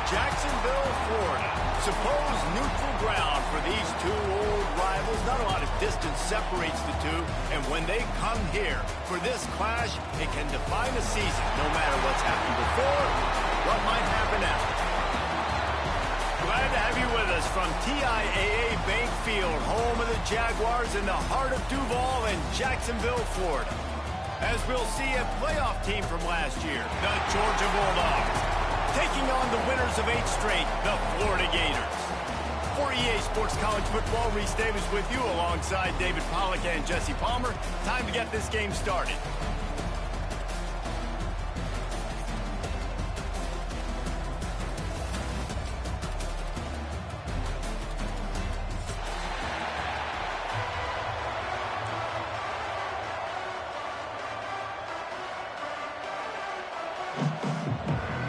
Jacksonville, Florida. Supposed neutral ground for these two old rivals. Not a lot of distance separates the two, and when they come here for this clash, it can define a season, no matter what's happened before, what might happen after. Glad to have you with us from TIAA Bank Field, home of the Jaguars in the heart of Duval and Jacksonville, Florida. As we'll see a playoff team from last year, the Georgia Bulldogs, taking on the winners of 8 straight, the Florida Gators. For EA Sports College Football, Reese Davis with you alongside David Pollack and Jesse Palmer. Time to get this game started.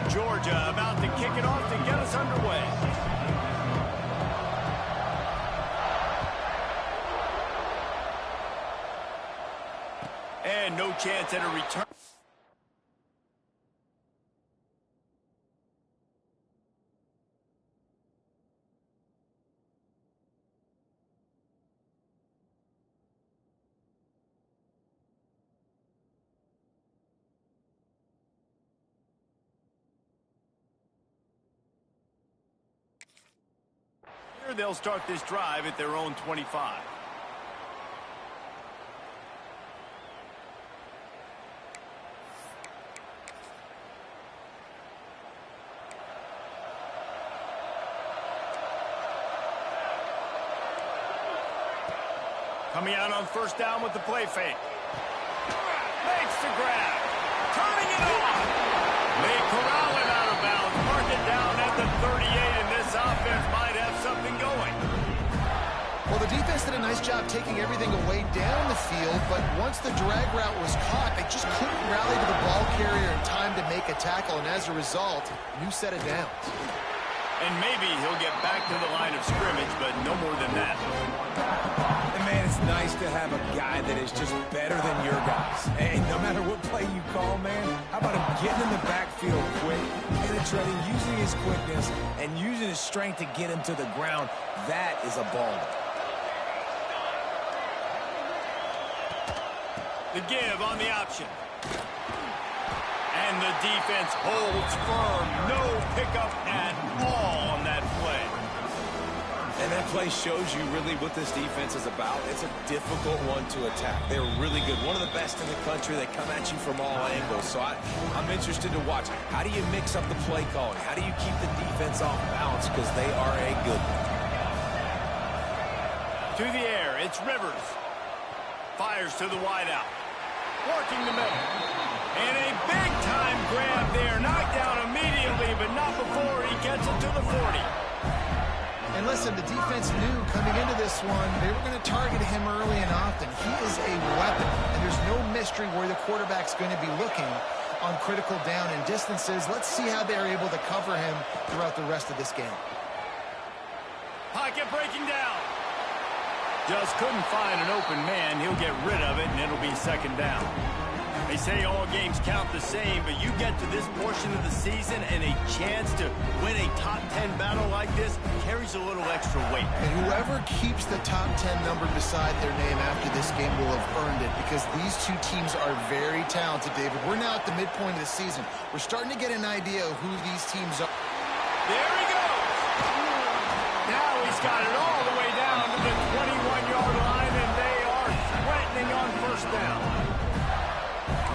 Georgia about to kick it off to get us underway. And no chance at a return. They'll start this drive at their own 25. Coming out on first down with the play fake. Makes the grab. Turning it on. They corral it out of bounds. Mark it down at the 38, and this offense might have something going. Well, the defense did a nice job taking everything away down the field, but once the drag route was caught, they just couldn't rally to the ball carrier in time to make a tackle, and as a result, new set of downs. And maybe he'll get back to the line of scrimmage, but no more than that. And man, it's nice to have a guy that is just better than your guys. Hey, no matter what play you call, man, how about him getting in the backfield quick, penetrating, using his quickness, and using his strength to get him to the ground. That is a baller. The give on the option. And the defense holds firm. No pickup at all on that play. And that play shows you really what this defense is about. It's a difficult one to attack. They're really good. One of the best in the country. They come at you from all angles. So I'm interested to watch. How do you mix up the play calling? How do you keep the defense off balance? Because they are a good one. To the air, it's Rivers. Fires to the wideout. Working the middle. And a big-time grab there. Knocked down immediately, but not before he gets it to the 40. And listen, the defense knew coming into this one, they were going to target him early and often. He is a weapon, and there's no mystery where the quarterback's going to be looking on critical down and distances. Let's see how they're able to cover him throughout the rest of this game. Pocket breaking down. Just couldn't find an open man. He'll get rid of it, and it'll be second down. They say all games count the same, but you get to this portion of the season and a chance to win a top 10 battle like this carries a little extra weight. And whoever keeps the top 10 number beside their name after this game will have earned it, because these two teams are very talented, David. We're now at the midpoint of the season. We're starting to get an idea of who these teams are. There he goes. Now he's got it all the way down to the 21-yard line, and they are threatening on first down.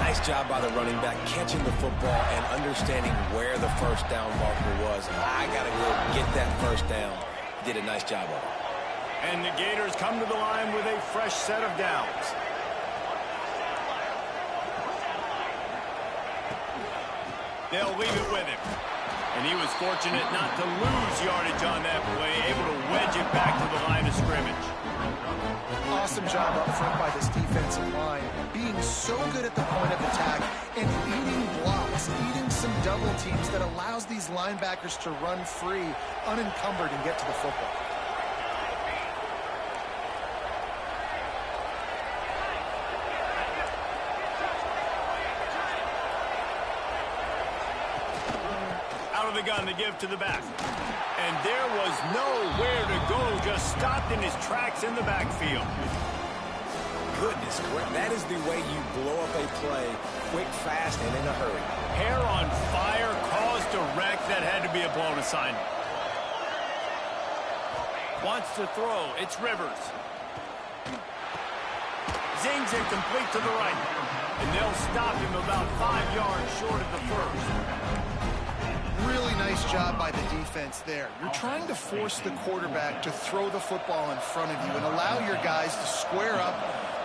Nice job by the running back, catching the football and understanding where the first down marker was. I got to go get that first down. Did a nice job of it. And the Gators come to the line with a fresh set of downs. They'll leave it with him. And he was fortunate not to lose yardage on that play, able to wedge it back to the line of scrimmage. Awesome job up front by this defensive line, being so good at the point of attack and eating blocks, eating some double teams that allows these linebackers to run free, unencumbered, and get to the football. Out of the the gun to give to the back. And there was nowhere to go, just stopped in his tracks in the backfield. Goodness, that is the way you blow up a play, quick, fast, and in a hurry. Hair on fire, caused a wreck. That had to be a blown assignment. Wants to throw. It's Rivers. Zings it complete to the right. And they'll stop him about 5 yards short of the first. Really nice job by the defense there. You're trying to force the quarterback to throw the football in front of you and allow your guys to square up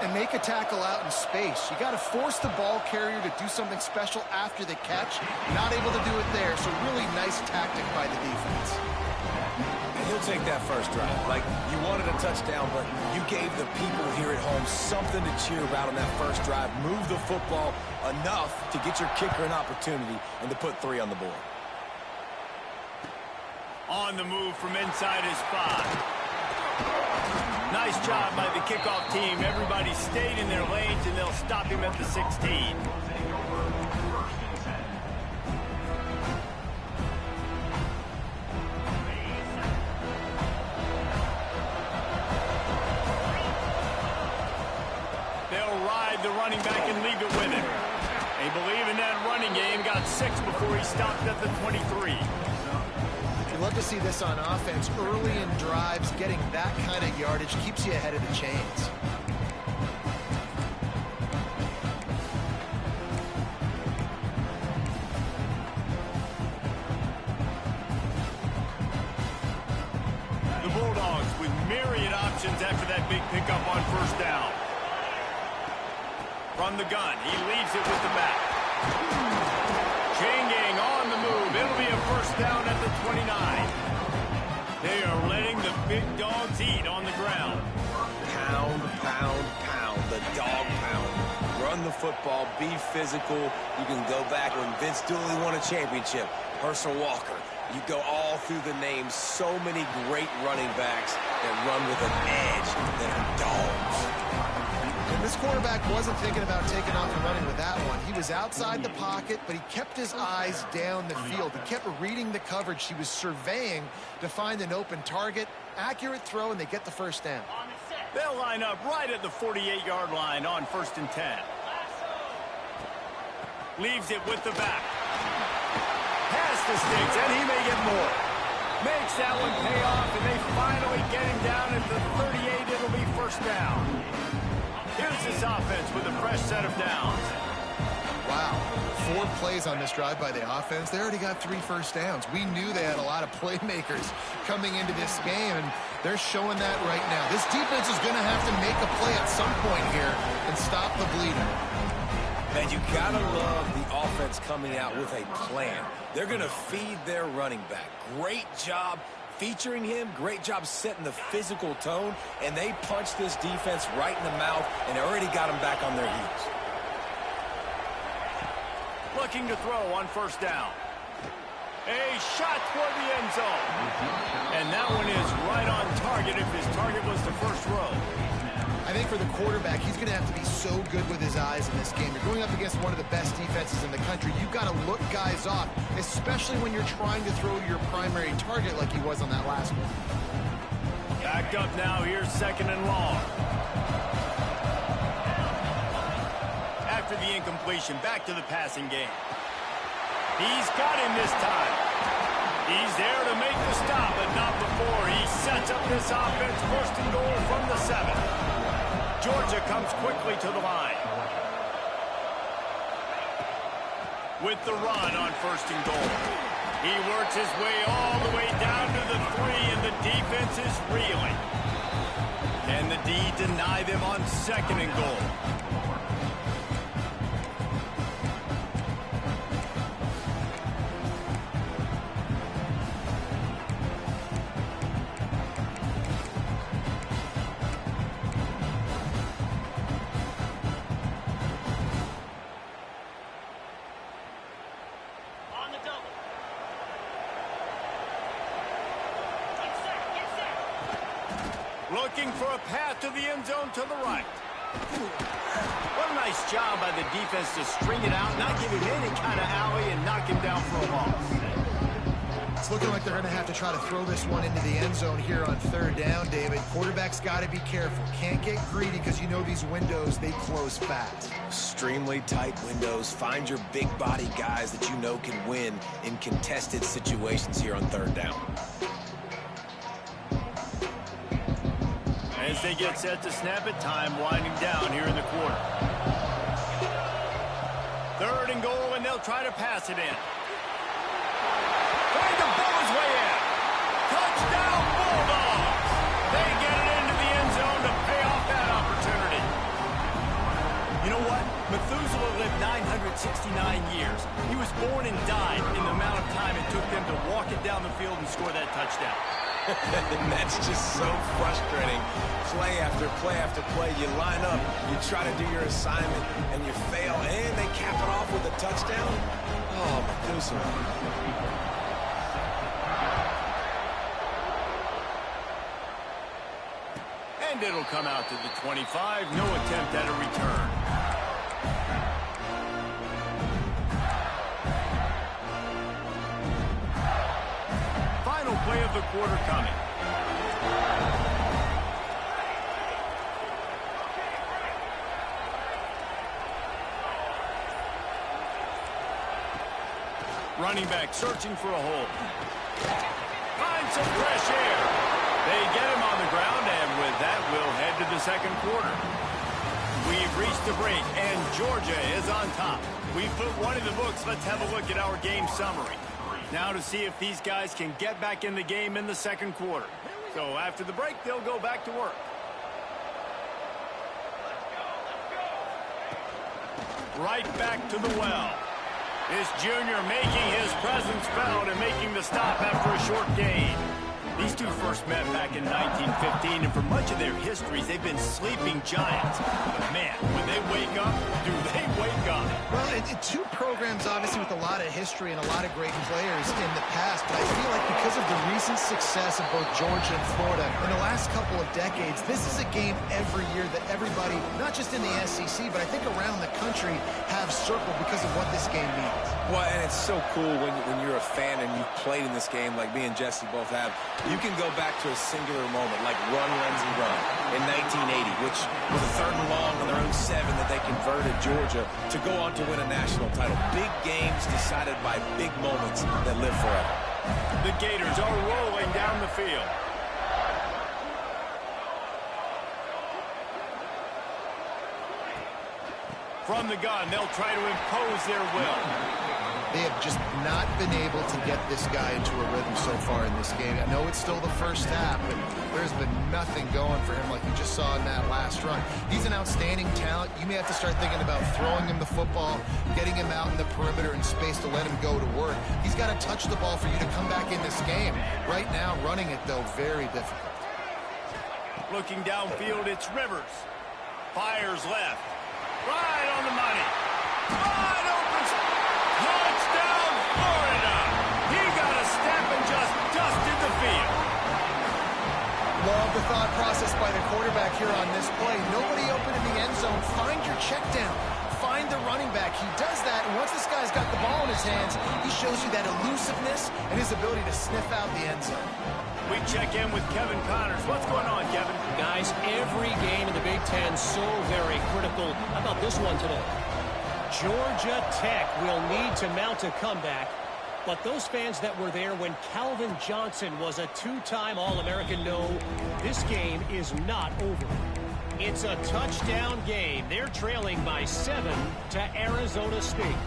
and make a tackle out in space. You got to force the ball carrier to do something special after the catch. Not able to do it there, so really nice tactic by the defense. And he'll take that first drive. Like, you wanted a touchdown, but you gave the people here at home something to cheer about on that first drive. Move the football enough to get your kicker an opportunity and to put 3 on the board. On the move from inside his 5. Nice job by the kickoff team. Everybody stayed in their lanes, and they'll stop him at the 16. They'll ride the running back and leave it with him. They believe in that running game. Got 6 before he stopped at the 23. You love to see this on offense. Early in drives, getting that kind of yardage keeps you ahead of the chains. The Bulldogs with myriad options after that big pickup on first down. From the gun, he leaves it with the back. Chain gang on the move. It'll be a first down at the 29. They are letting the big dogs eat on the ground. Pound, pound, pound. The dog pound. Run the football. Be physical. You can go back when Vince Dooley won a championship. Herschel Walker. You go all through the names. So many great running backs that run with an edge that are dogs. This quarterback wasn't thinking about taking off and running with that one. He was outside the pocket, but he kept his eyes down the field. He kept reading the coverage. He was surveying to find an open target. Accurate throw, and they get the first down. They'll line up right at the 48-yard line on 1st and 10. Leaves it with the back. Pass the sticks, and he may get more. Makes that one pay off, and they finally get him down at the 38. It'll be first down. Here's this offense with a fresh set of downs. Wow. 4 plays on this drive by the offense. They already got 3 first downs. We knew they had a lot of playmakers coming into this game, and they're showing that right now. This defense is going to have to make a play at some point here and stop the bleeding. Man, you gotta love the offense coming out with a plan. They're gonna feed their running back. Great job featuring him, great job setting the physical tone, and they punched this defense right in the mouth and already got them back on their heels. Looking to throw on first down. A shot toward the end zone. And that one is right on target if his target was the first row. I think for the quarterback, he's going to have to be so good with his eyes in this game. You're going up against one of the best defenses in the country. You've got to look guys off, especially when you're trying to throw to your primary target like he was on that last one. Backed up now. Here's 2nd and long. After the incompletion, back to the passing game. He's got him this time. He's there to make the stop, but not before. He sets up this offense, 1st and goal from the 7. Georgia comes quickly to the line. With the run on 1st and goal. He works his way all the way down to the 3, and the defense is reeling. Can the D deny them on 2nd and goal? Looking for a path to the end zone to the right. What a nice job by the defense to string it out, not give him any kind of alley, and knock him down for a loss. It's looking like they're going to have to try to throw this one into the end zone here on third down, David. Quarterback's got to be careful. Can't get greedy because you know these windows, they close fast. Extremely tight windows. Find your big body guys that you know can win in contested situations here on third down. As they get set to snap it, time winding down here in the quarter. Third and goal, and they'll try to pass it in. Trying to bull his way in. Touchdown, Bulldogs! They get it into the end zone to pay off that opportunity. You know what? Methuselah lived 969 years. He was born and died in the amount of time it took them to walk it down the field and score that touchdown. And that's just so frustrating. Play after play after play. You line up, you try to do your assignment, and you fail, and they cap it off with a touchdown. Oh, Methuselah. And it'll come out to the 25. No attempt at a return. Final play of the quarter coming. Running back searching for a hole. Finds some fresh air. They get him on the ground, and with that, we'll head to the second quarter. We've reached the break, and Georgia is on top. We've put one in the books. Let's have a look at our game summary. Now to see if these guys can get back in the game in the second quarter. So after the break, they'll go back to work. Right back to the well. This junior making his presence felt and making the stop after a short gain. These two first met back in 1915, and for much of their histories, they've been sleeping giants. But man, when they wake up, do they wake up? Well, two programs, obviously, with a lot of history and a lot of great players in the past, but I feel like because of the recent success of both Georgia and Florida in the last couple of decades, this is a game every year that everybody, not just in the SEC, but I think around the country, have circled because of what this game means. Well, and it's so cool when you're a fan and you've played in this game like me and Jesse both have. You can go back to a singular moment like Run, Lindsey, Run in 1980, which was a third and long on their own 7 that they converted Georgia to go on to win a national title. Big games decided by big moments that live forever. The Gators are rolling down the field. From the gun, they'll try to impose their will. They have just not been able to get this guy into a rhythm so far in this game. I know it's still the first half, but there's been nothing going for him like you just saw in that last run. He's an outstanding talent. You may have to start thinking about throwing him the football, getting him out in the perimeter in space to let him go to work. He's got to touch the ball for you to come back in this game. Right now, running it, though, very difficult. Looking downfield, it's Rivers. Fires left. Right on the money. Wide open. Touchdown, Florida. He got a step and just dusted the field. Love the thought process by the quarterback here on this play. Nobody open in the end zone. Find your check down. Find the running back. He does that, and once this guy's got the ball in his hands, he shows you that elusiveness and his ability to sniff out the end zone. We check in with Kevin Connors. What's going on, Kevin? Guys, every game in the Big Ten so very critical. How about this one today? Georgia Tech will need to mount a comeback, but those fans that were there when Calvin Johnson was a two-time All-American know this game is not over. It's a touchdown game. They're trailing by 7 to Arizona State.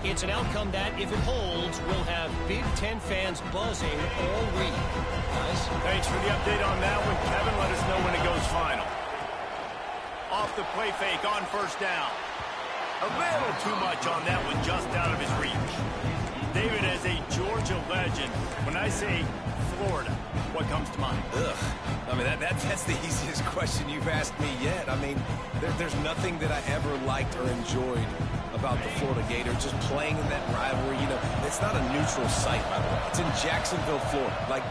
It's an outcome that, if it holds, will have Big Ten fans buzzing all week. Guys? Thanks for the update on that one, Kevin. Let us know when it goes final. Off the play fake on first down. A little too much on that one, just out of his reach. David, as a Georgia legend, when I say Florida, what comes to mind? Ugh. I mean, that's the easiest question you've asked me yet. I mean, there's nothing that I ever liked or enjoyed about the Florida Gators, just playing in that rivalry. You know, it's not a neutral site, by the way. It's in Jacksonville, Florida. Like,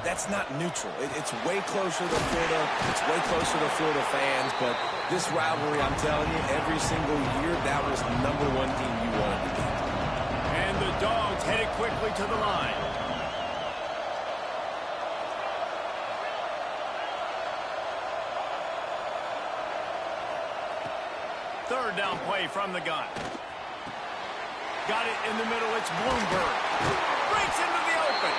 that's not neutral. It's way closer to Florida. It's way closer to Florida fans. But this rivalry, I'm telling you, every single year, that was the #1 team you wanted to beat. And the Dogs headed quickly to the line. Third down play from the gun. Got it in the middle. It's Bloomberg. Breaks into the open.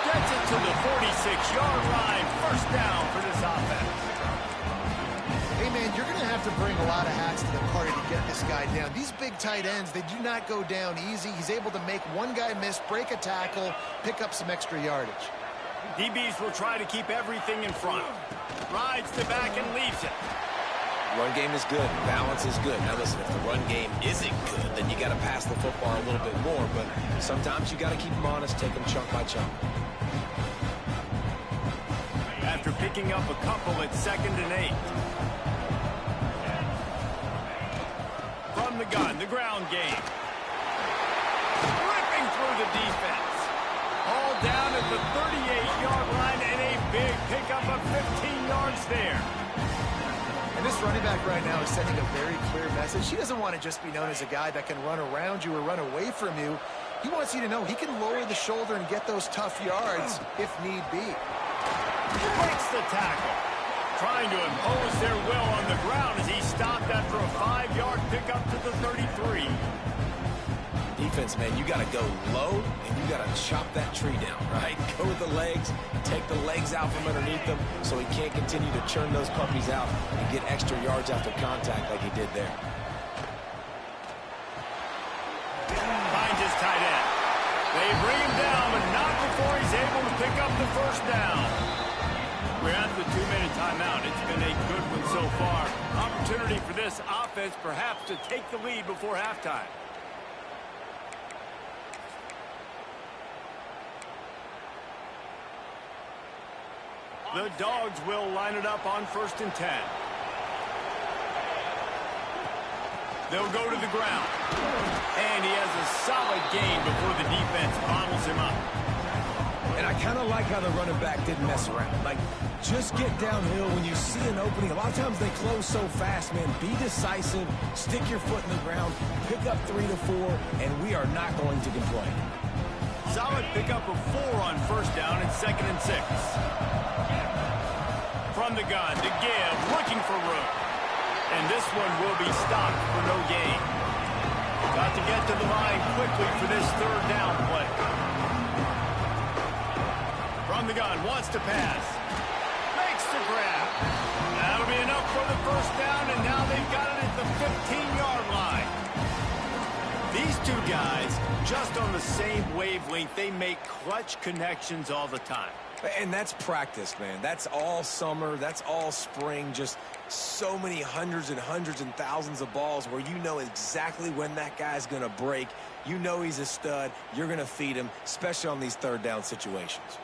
Gets it to the 46-yard line. First down for this offense. Hey, man, you're going to have to bring a lot of hats to the party to get this guy down. These big tight ends, they do not go down easy. He's able to make one guy miss, break a tackle, pick up some extra yardage. DBs will try to keep everything in front. Rides the back and leaves it. Run game is good. Balance is good. Now listen, if the run game isn't good, then you got to pass the football a little bit more. But sometimes you got to keep them honest, take them chunk by chunk. After picking up a couple at 2nd and 8. From the gun, the ground game. Ripping through the defense. All down at the 38-yard line and a big pickup of 15 yards there. And this running back right now is sending a very clear message. He doesn't want to just be known as a guy that can run around you or run away from you. He wants you to know he can lower the shoulder and get those tough yards if need be. Breaks the tackle. Trying to impose their will on the ground as he stopped after a 5-yard pickup to the 33. Defense, man, you got to go low, and you got to chop that tree down, right? Go with the legs, take the legs out from underneath them so he can't continue to churn those puppies out and get extra yards after contact like he did there. Finds his tight end. They bring him down, but not before he's able to pick up the first down. We're at the 2-minute timeout. It's been a good one so far. Opportunity for this offense perhaps to take the lead before halftime. The Dogs will line it up on 1st and 10. They'll go to the ground. And he has a solid gain before the defense bottles him up. And I kind of like how the running back didn't mess around. Like, just get downhill when you see an opening. A lot of times they close so fast, man. Be decisive, stick your foot in the ground, pick up 3 to 4, and we are not going to complain. Solid pickup of 4 on 1st down and 2nd and 6. From the gun to give, looking for room. And this one will be stopped for no gain. Got to get to the line quickly for this 3rd down play. From the gun, wants to pass. Makes the grab. That'll be enough for the 1st down, and now they've got it at the 15-yard line. These two guys, just on the same wavelength, they make clutch connections all the time. And that's practice, man. That's all summer. That's all spring. Just so many hundreds and thousands of balls where you know exactly when that guy's going to break. You know he's a stud. You're going to feed him, especially on these 3rd down situations.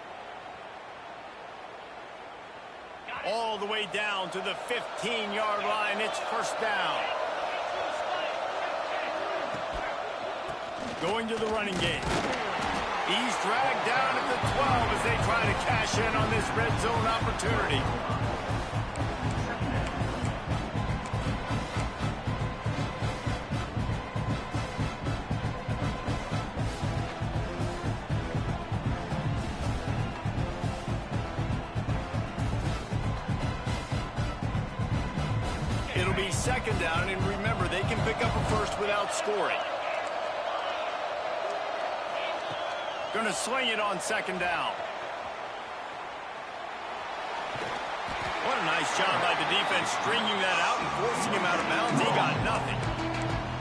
All the way down to the 15-yard line. It's 1st down. Going to the running game. He's dragged down at the 12 as they try to cash in on this red zone opportunity. It'll be 2nd down, and remember, they can pick up a first without scoring. Going to sling it on 2nd down. What a nice job by the defense stringing that out and forcing him out of bounds. He got nothing.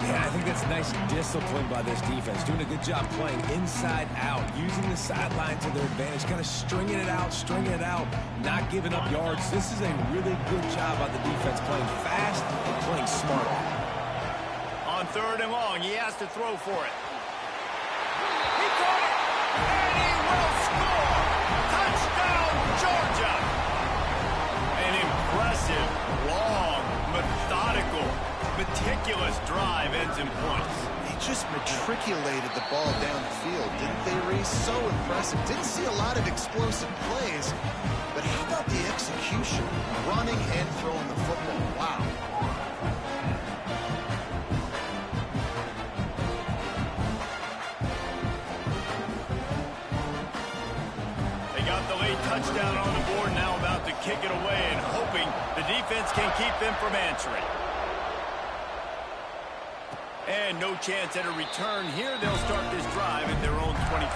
Yeah, I think that's nice discipline by this defense. Doing a good job playing inside out, using the sideline to their advantage, kind of stringing it out, not giving up yards. This is a really good job by the defense, playing fast and playing smart. On 3rd and long, he has to throw for it. He caught it, and he will score. Touchdown, Georgia. An impressive, long, methodical, meticulous drive ends in points. They just matriculated the ball down the field, didn't they, Reese? So impressive. Didn't see a lot of explosive plays, but how about the execution? Running and throwing the football. Wow. They got the late touchdown on the board, now about to kick it away and hoping the defense can keep them from answering. And no chance at a return here. They'll start this drive at their own 25.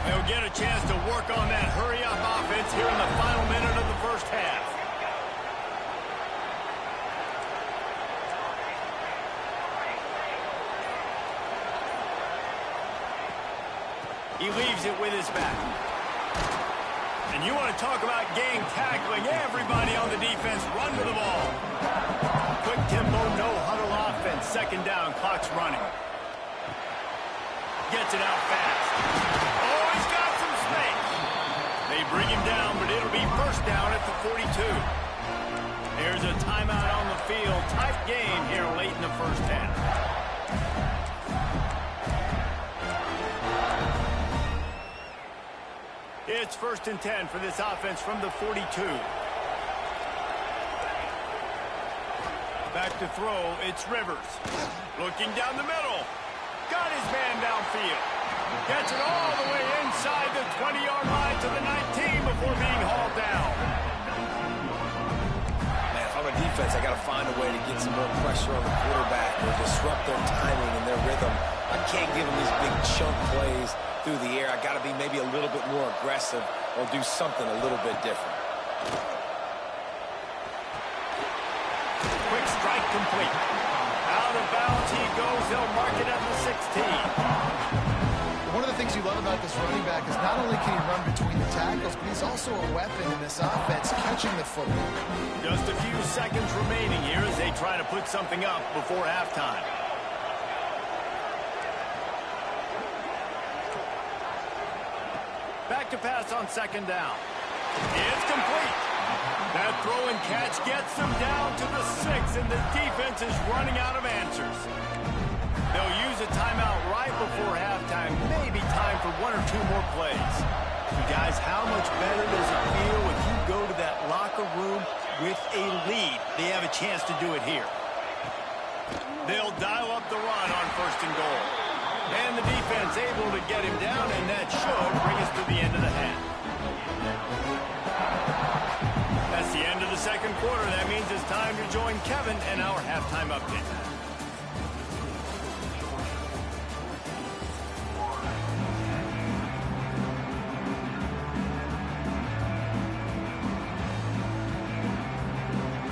They'll get a chance to work on that hurry-up offense here in the final minute of the first half. He leaves it with his back. And you want to talk about game tackling. Everybody on the defense run to the ball. Quick tempo, no huddle offense. Second down, clock's running. Gets it out fast. Oh, he's got some space. They bring him down, but it'll be first down at the 42. There's a timeout on the field. Tight game here late in the first half. It's 1st and 10 for this offense from the 42. Back to throw, it's Rivers. Looking down the middle. Got his man downfield. Gets it all the way inside the 20-yard line to the 19 before being hauled down. Man, if I'm a defense, I got to find a way to get some more pressure on the quarterback or disrupt their timing and their rhythm. I can't give them these big chunk plays through the air. I got to be maybe a little bit more aggressive or do something a little bit different. Quick strike complete. Out of bounds he goes. They'll mark it at the 16. One of the things you love about this running back is not only can he run between the tackles, but he's also a weapon in this offense, catching the football. Just a few seconds remaining here as they try to put something up before halftime. Back to pass on second down. It's complete. That throw and catch gets them down to the 6, and the defense is running out of answers. They'll use a timeout right before halftime. Maybe time for 1 or 2 more plays. You guys, how much better does it feel if you go to that locker room with a lead? They have a chance to do it here. They'll dial up the run on 1st and goal. And the defense able to get him down, and that should bring us to the end of the half. That's the end of the second quarter. That means it's time to join Kevin and our halftime update.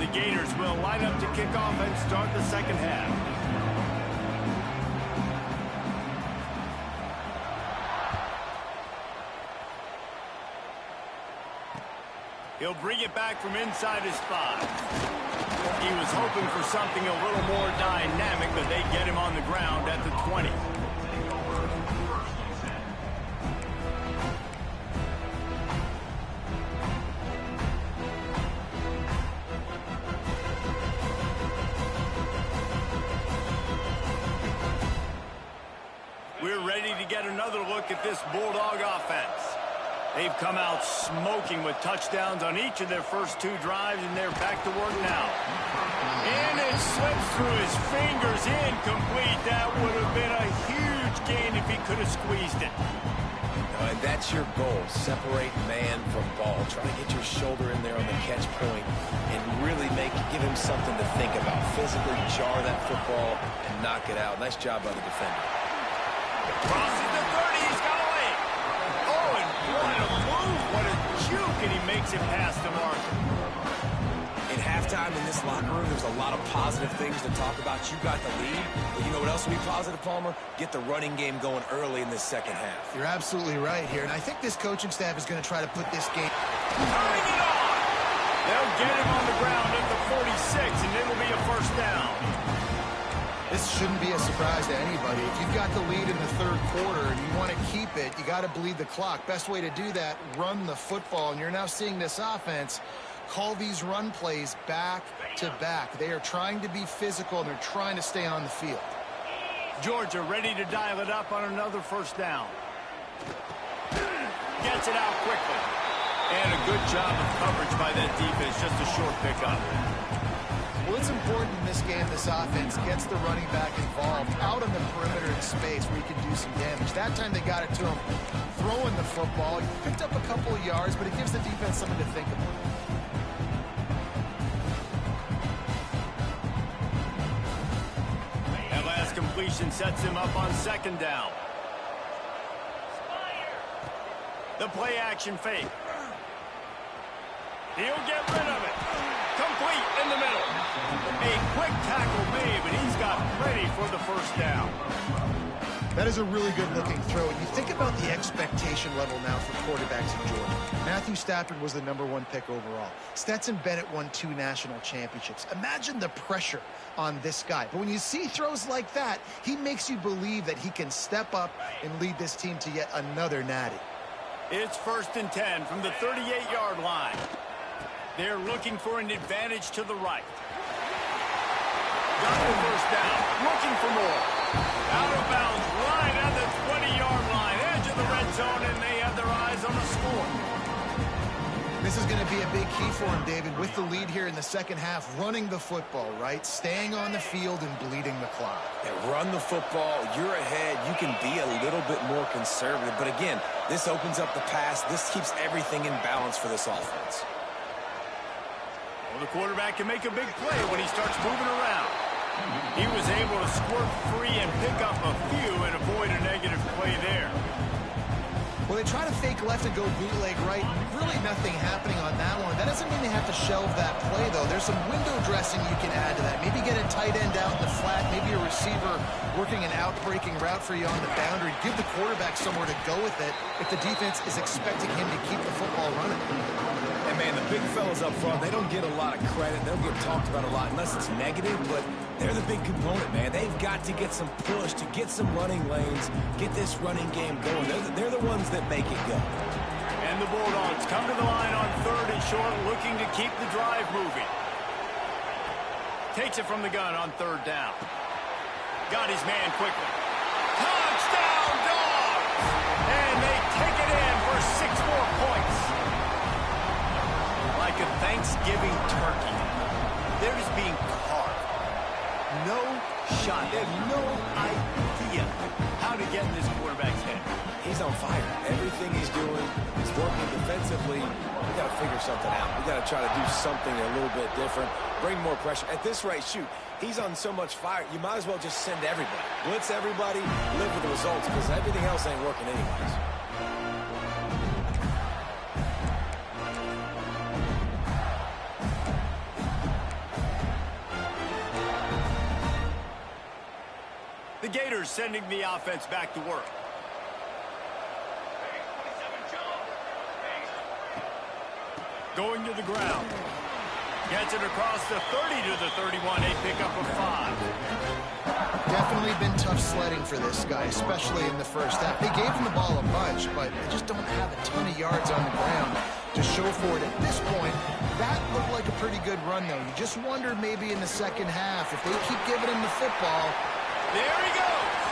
The Gators will line up to kick off and start the second half. He'll bring it back from inside his 5. He was hoping for something a little more dynamic, but they get him on the ground at the 20. We're ready to get another look at this Bulldog offense. They've come out smoking with touchdowns on each of their first 2 drives, and they're back to work now. And it slips through his fingers, incomplete. That would have been a huge gain if he could have squeezed it. And that's your goal, separate man from ball. Try to get your shoulder in there on the catch point and really give him something to think about. Physically jar that football and knock it out. Nice job by the defender. Crosses the 30, he's got away. Oh, and what a move, what a juke, and he makes it past the marker. In halftime in this locker room, there's a lot of positive things to talk about. You got the lead, but you know what else will be positive, Palmer? Get the running game going early in this second half. You're absolutely right here, and I think this coaching staff is going to try to put this game... Turning it on! They'll get him on the ground at the 46, and it'll be a first down. This shouldn't be a surprise to anybody. If you've got the lead in the third quarter and you want to keep it, you got to bleed the clock. Best way to do that, run the football. And you're now seeing this offense call these run plays back to back. They are trying to be physical, and they're trying to stay on the field. Georgia ready to dial it up on another first down. Gets it out quickly. And a good job of coverage by that defense. Just a short pickup. Well, it's important in this game, this offense gets the running back involved out on the perimeter in space where he can do some damage. That time they got it to him throwing the football. He picked up a couple of yards, but it gives the defense something to think about. This completion sets him up on second down. The play action fake. He'll get rid of it. Complete in the middle. A quick tackle made, but he's got plenty for the first down. That is a really good-looking throw. And you think about the expectation level now for quarterbacks in Georgia. Matthew Stafford was the #1 pick overall. Stetson Bennett won 2 national championships. Imagine the pressure on this guy. But when you see throws like that, he makes you believe that he can step up and lead this team to yet another natty. It's 1st and 10 from the 38-yard line. They're looking for an advantage to the right. Got the first down. Looking for more. Out of bounds, right at the 20-yard line. Edge of the red zone, and they have their eyes on the score. This is going to be a big key for him, David, with the lead here in the second half, running the football, right? Staying on the field and bleeding the clock. Yeah, run the football. You're ahead. You can be a little bit more conservative. But again, this opens up the pass. This keeps everything in balance for this offense. Well, the quarterback can make a big play when he starts moving around. He was able to squirt free and pick up a few and avoid a negative play there. Well, they try to fake left and go bootleg right. Really nothing happening on that one. That doesn't mean they have to shelve that play, though. There's some window dressing you can add to that. Maybe get a tight end out in the flat. Maybe a receiver working an out-breaking route for you on the boundary. Give the quarterback somewhere to go with it if the defense is expecting him to keep the football running. And, man, the big fellas up front, they don't get a lot of credit. They don't get talked about a lot unless it's negative, but they're the big component, man. They've got to get some push, to get some running lanes, get this running game going. They're the ones that make it go. And the Bulldogs come to the line on 3rd and short, looking to keep the drive moving. Takes it from the gun on 3rd down. Got his man quickly. Touchdown, Dawgs! And they take it in for 6 more points. Like a Thanksgiving turkey, they're just being carved. No shot. They have no idea how to get in this quarterback's head. He's on fire. Everything he's doing, he's working defensively. We got to figure something out. We got to try to do something a little bit different, bring more pressure. At this rate, shoot, he's on so much fire, you might as well just send everybody. Blitz everybody, live with the results, because everything else ain't working anyways. The Gators sending the offense back to work. Going to the ground. Gets it across the 30 to the 31. A pickup of 5. Definitely been tough sledding for this guy, especially in the first half. They gave him the ball a bunch, but they just don't have a ton of yards on the ground to show for it. At this point, that looked like a pretty good run, though. You just wondered maybe in the second half, if they keep giving him the football. There he goes.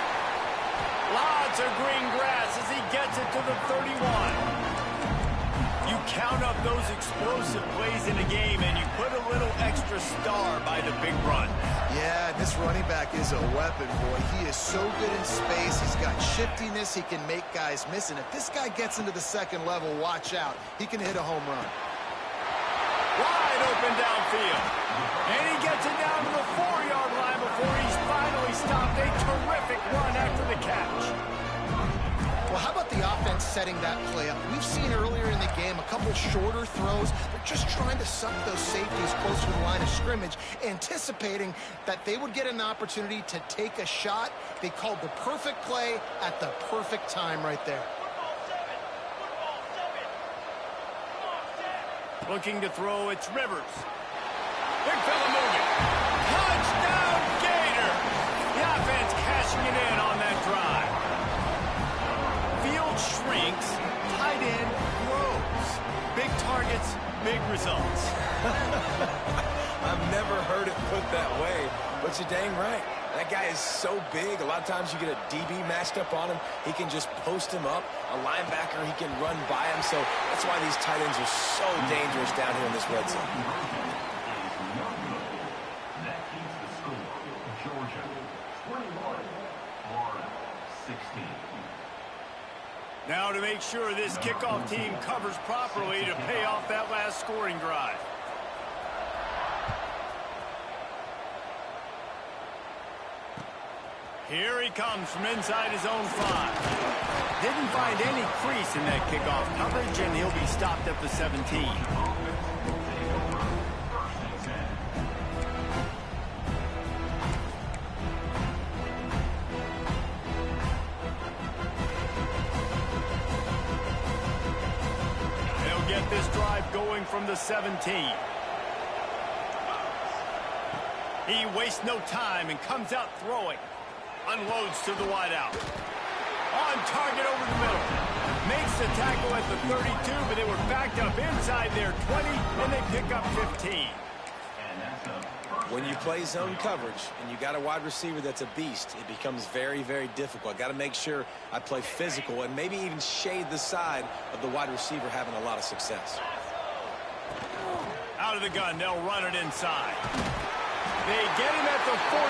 Lots of green grass as he gets it to the 31. You count up those explosive plays in a game, and you put a little extra star by the big run. Yeah, this running back is a weapon, boy. He is so good in space. He's got shiftiness. He can make guys miss. And if this guy gets into the second level, watch out. He can hit a home run. Wide open downfield. And he gets it down to the 4-yard line before he's finally stopped. A terrific run after the catch. Well, how about the offense setting that play up? We've seen earlier in the game a couple shorter throws. They're just trying to suck those safeties close to the line of scrimmage, anticipating that they would get an opportunity to take a shot. They called the perfect play at the perfect time right there. Looking to throw, it's Rivers. Big fella moving. Touchdown, Gator! The offense cashing it in on that drive. Field shrinks, tight end grows. Big targets, big results. I've never heard it put that way, but you're dang right. That guy is so big. A lot of times you get a DB matched up on him. He can just post him up. A linebacker, he can run by him. So that's why these tight ends are so dangerous down here in this red zone. That keeps the score. Georgia 21, Florida 16. Now to make sure this kickoff team covers properly to pay off that last scoring drive. Here he comes from inside his own 5. Didn't find any crease in that kickoff coverage, and he'll be stopped at the 17. They'll get this drive going from the 17. He wastes no time and comes out throwing. Unloads to the wideout. On target over the middle. Makes the tackle at the 32, but they were backed up inside their 20, and they pick up 15. When you play zone coverage and you got a wide receiver that's a beast, it becomes very, very difficult. I got to make sure I play physical and maybe even shade the side of the wide receiver having a lot of success. Out of the gun, they'll run it inside. They get him at the 42,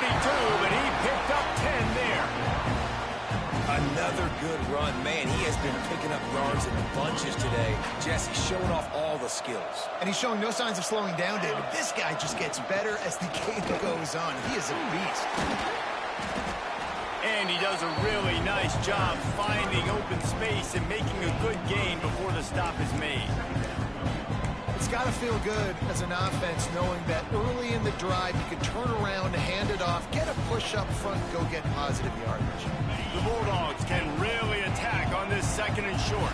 but he picked up 10 there. Another good run. Man, he has been picking up yards in bunches today. Jesse showing off all the skills. And he's showing no signs of slowing down, David. This guy just gets better as the game goes on. He is a beast. And he does a really nice job finding open space and making a good gain before the stop is made. It's got to feel good as an offense knowing that early in the drive you can turn around, hand it off, get a push up front, go get positive yardage. The Bulldogs can really attack on this 2nd and short.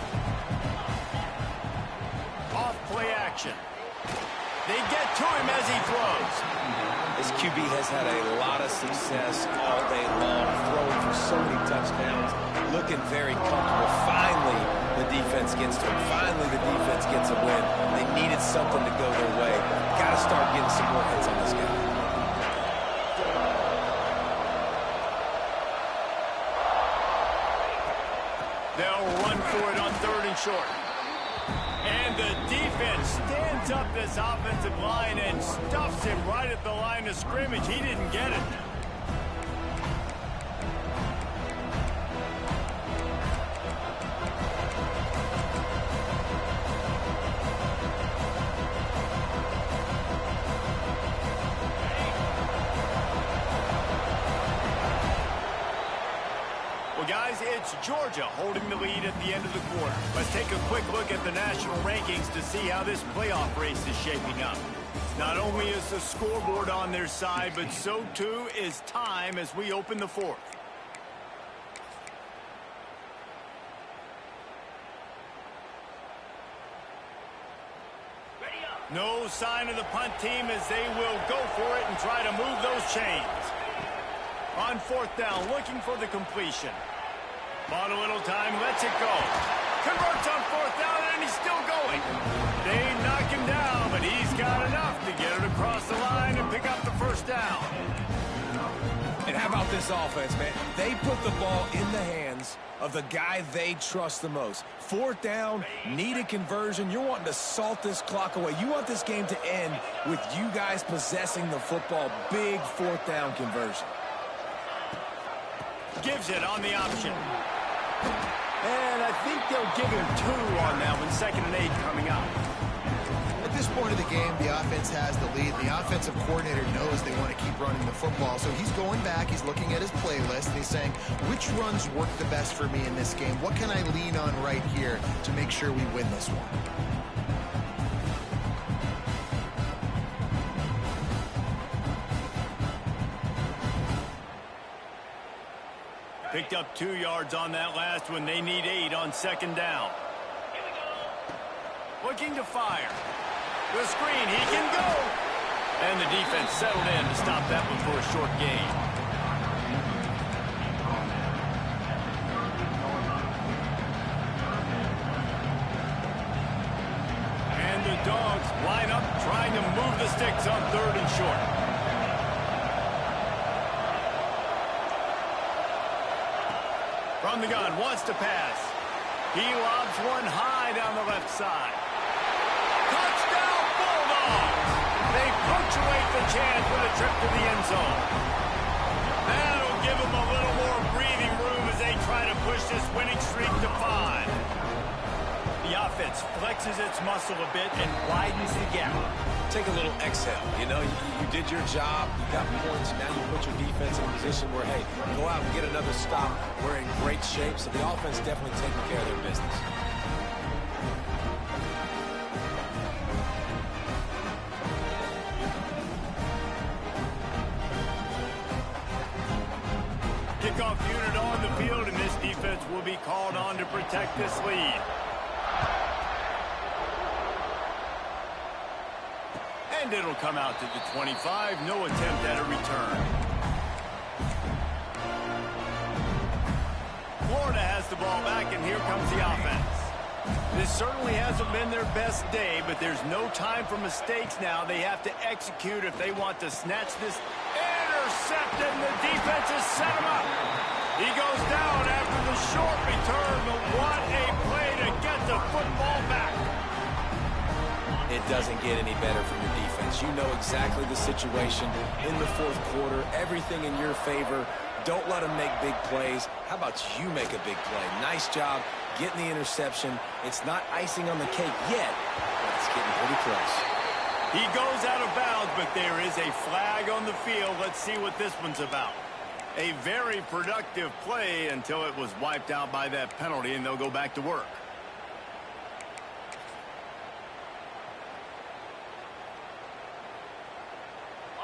Off play action. They get to him as he throws. This QB has had a lot of success all day long, throwing for so many touchdowns, looking very comfortable. Finally, the defense gets to him. Finally, the defense gets a win. They needed something to go their way. Got to start getting some more hits on this guy. They'll run for it on 3rd and short. And the defense stands up this offensive line and stuffs him right at the line of scrimmage. He didn't get it. Guys, it's Georgia holding the lead at the end of the quarter. Let's take a quick look at the national rankings to see how this playoff race is shaping up. Not only is the scoreboard on their side, but so too is time as we open the 4th. No sign of the punt team as they will go for it and try to move those chains. On 4th down, looking for the completion. Bought a little time, lets it go. Converts on 4th down, and he's still going. They knock him down, but he's got enough to get it across the line and pick up the 1st down. And how about this offense, man? They put the ball in the hands of the guy they trust the most. 4th down, need a conversion. You're wanting to salt this clock away. You want this game to end with you guys possessing the football. Big 4th down conversion. Gives it on the option. And I think they'll give him 2 on that one. 2nd and 8 coming up. At this point of the game, the offense has the lead. The offensive coordinator knows they want to keep running the football. So he's going back, he's looking at his playlist, and he's saying, which runs work the best for me in this game? What can I lean on right here to make sure we win this one? Picked up 2 yards on that last one. They need 8 on 2nd down. Looking to fire. The screen, he can go. And the defense settled in to stop that one for a short gain. And the Dogs line up trying to move the sticks on 3rd and short. From the gun, wants to pass. He lobs one high down the left side. Touchdown, Bulldogs! They punctuate the chance with a trip to the end zone. That'll give them a little more breathing room as they try to push this winning streak to 5. The The offense flexes its muscle a bit and widens the gap. Take a little exhale. You know, you did your job. You got points. Now you put your defense in a position where, hey, go out and get another stop. We're in great shape, so the offense definitely taking care of their business. Kickoff unit on the field, and this defense will be called on to protect this lead. And it'll come out to the 25. No attempt at a return. Florida has the ball back, and here comes the offense. This certainly hasn't been their best day, but there's no time for mistakes now. They have to execute if they want to snatch this. Intercepted, and the defense has set him up. He goes down after the short return, but what a play to get the football back. It doesn't get any better from your defense. You know exactly the situation in the fourth quarter, everything in your favor. Don't let them make big plays. How about you make a big play? Nice job getting the interception. It's not icing on the cake yet, but it's getting pretty close. He goes out of bounds, but there is a flag on the field. Let's see what this one's about. A very productive play until it was wiped out by that penalty, and they'll go back to work.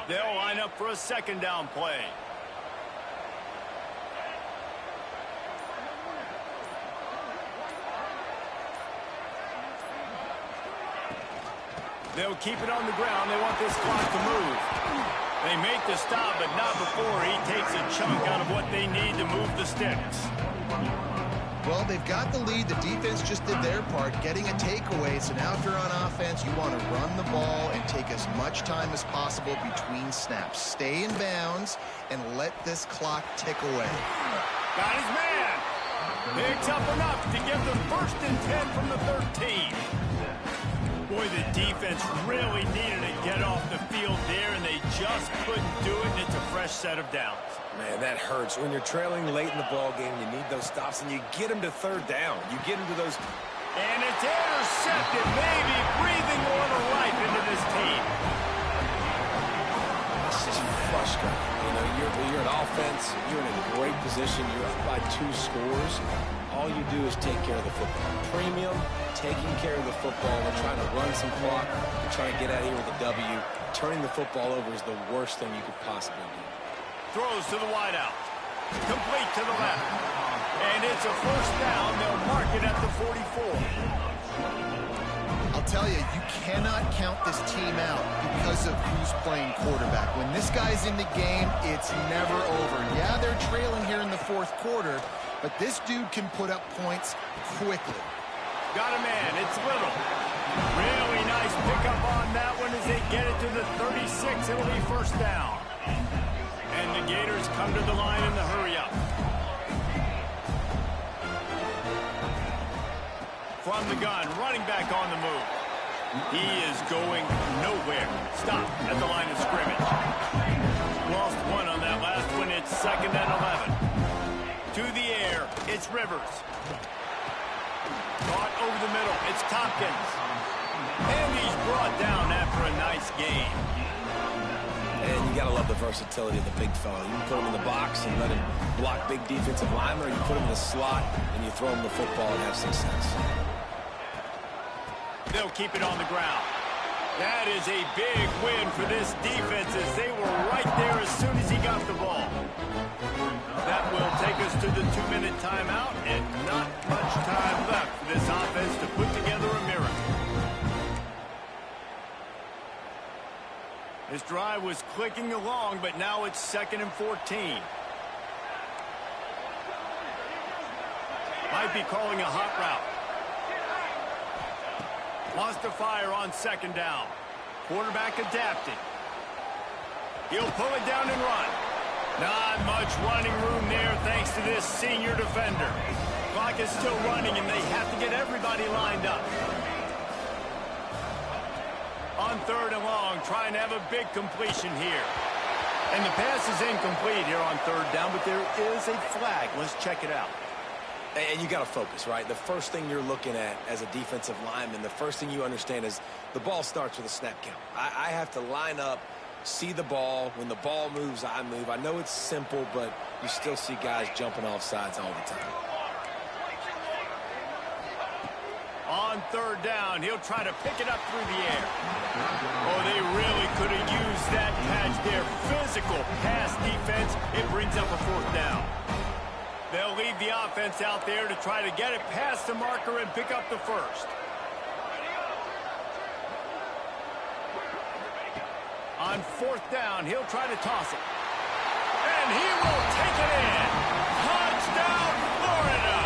They'll line up for a second down play. They'll keep it on the ground. They want this clock to move. They make the stop, but not before he takes a chunk out of what they need to move the sticks. Well, they've got the lead. The defense just did their part, getting a takeaway. So now if you're on offense, you want to run the ball and take as much time as possible between snaps. Stay in bounds and let this clock tick away. Got his man. Picks up enough to give them 1st and 10 from the 13. Boy, the defense really needed to get off the field there, and they just couldn't do it, and it's a fresh set of downs. Man, that hurts. When you're trailing late in the ball game, you need those stops, and you get them to 3rd down. You get them to those. And it's intercepted, maybe breathing a little life into this team. It's just frustrating. You know, you're an offense. You're in a great position. You're up by 2 scores. All you do is take care of the football. Premium, taking care of the football. We're trying to run some clock. We're trying to get out of here with a W. Turning the football over is the worst thing you could possibly do. Throws to the wideout. Complete to the left. And it's a 1st down. They'll mark it at the 44. I'll tell you, you cannot count this team out because of who's playing quarterback. When this guy's in the game, it's never over. Yeah, they're trailing here in the 4th quarter, but this dude can put up points quickly. Got a man. It's Little. Really nice pickup on that one as they get it to the 36. It'll be 1st down. And the Gators come to the line in the hurry-up. From the gun, running back on the move. He is going nowhere. Stop at the line of scrimmage. Lost 1 on that last one. It's 2nd and 11. To the air, it's Rivers. Caught over the middle, it's Tompkins. And he's brought down after a nice game. And you got to love the versatility of the big fella. You can put him in the box and let him block big defensive linemen, or you put him in the slot and you throw him the football and have success. They'll keep it on the ground. That is a big win for this defense as they were right there as soon as he got the ball. That will take us to the 2-minute timeout, and not much time left for this offense to put together a miracle. This drive was clicking along, but now it's 2nd and 14. Might be calling a hot route. Wants to fire on 2nd down. Quarterback adapted. He'll pull it down and run. Not much running room there thanks to this senior defender. Clock is still running, and they have to get everybody lined up. On 3rd and long, trying to have a big completion here. And the pass is incomplete here on 3rd down, but there is a flag. Let's check it out. And you got to focus, right? The first thing you're looking at as a defensive lineman, the first thing you understand is the ball starts with a snap count. I have to line up, see the ball. When the ball moves, I move. I know it's simple, but you still see guys jumping off sides all the time. On third down, he'll try to pick it up through the air. Oh, they really could have used that catch there. Physical pass defense. It brings up a fourth down. They'll leave the offense out there to try to get it past the marker and pick up the first. On fourth down, he'll try to toss it. And he will take it in. Touchdown, Florida!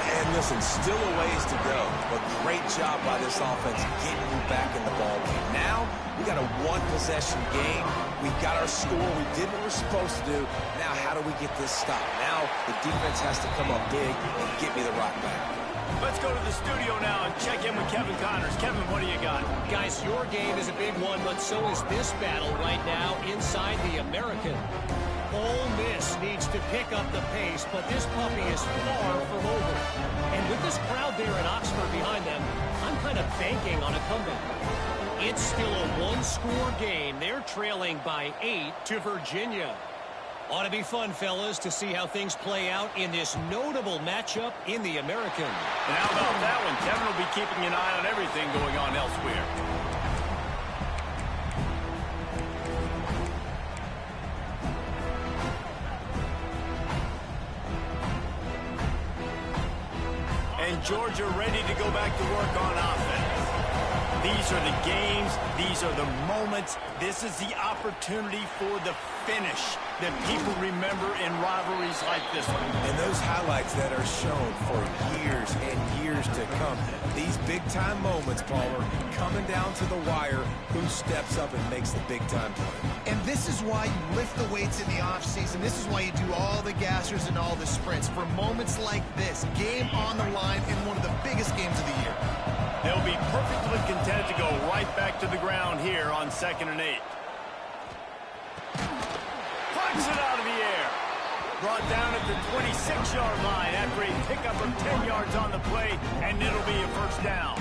And listen, still a ways to go, but great job by this offense getting you back in the ball game. Now, we got a one-possession game. We got our score. We did what we're supposed to do. Now, how do we get this stopped? Now, the defense has to come up big and get me the rock back. Let's go to the studio now and check in with Kevin Connors. Kevin, what do you got? Guys, your game is a big one, but so is this battle right now inside the American. Ole Miss needs to pick up the pace, but this puppy is far from over. And with this crowd there in Oxford behind them, I'm kind of banking on a comeback. It's still a one-score game. They're trailing by 8 to Virginia. Ought to be fun, fellas, to see how things play out in this notable matchup in the American. And how about that one? Kevin will be keeping an eye on everything going on elsewhere. And Georgia ready to go back to work on offense. These are the games. These are the moments. This is the opportunity for the finish that people remember in rivalries like this one. And those highlights that are shown for years and years to come. These big-time moments, Palmer, coming down to the wire, who steps up and makes the big-time play. And this is why you lift the weights in the offseason. This is why you do all the gassers and all the sprints. For moments like this, game on the line in one of the biggest games of the year. They'll be perfectly content to go right back to the ground here on 2nd and 8. Punts it out of the air. Brought down at the 26-yard line after a pickup of 10 yards on the play, and it'll be a first down.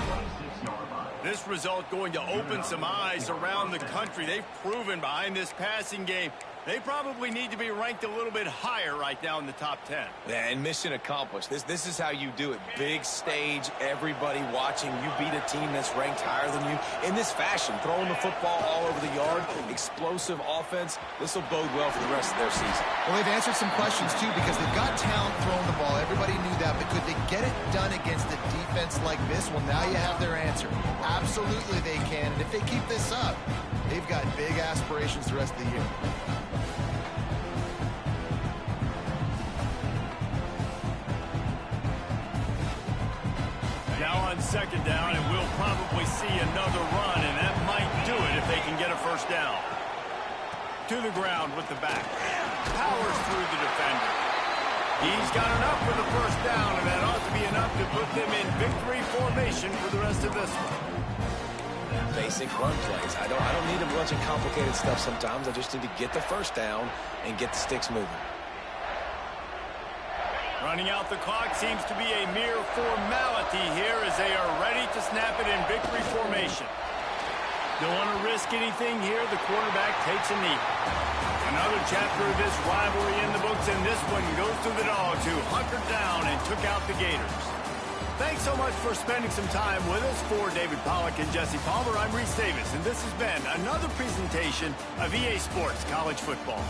This result going to open some eyes around the country. They've proven behind this passing game they probably need to be ranked a little bit higher right now in the top 10. Yeah, and mission accomplished. This is how you do it. Big stage, everybody watching. You beat a team that's ranked higher than you in this fashion. Throwing the football all over the yard, explosive offense. This will bode well for the rest of their season. Well, they've answered some questions, too, because they've got talent throwing the ball. Everybody knew that, but could they get it done against a defense like this? Well, now you have their answer. Absolutely they can, and if they keep this up, they've got big aspirations the rest of the year. Now on 2nd down, and we'll probably see another run, and that might do it if they can get a first down. To the ground with the back. Powers through the defender. He's got enough for the first down, and that ought to be enough to put them in victory formation for the rest of this one. Basic run plays. I don't need a bunch of complicated stuff sometimes. I just need to get the first down and get the sticks moving. Running out the clock seems to be a mere formality here as they are ready to snap it in victory formation. Don't want to risk anything here. The quarterback takes a knee. Another chapter of this rivalry in the books, and this one goes to the Dogs, who hunkered down and took out the Gators. Thanks so much for spending some time with us. For David Pollack and Jesse Palmer, I'm Reese Davis, and this has been another presentation of EA Sports College Football.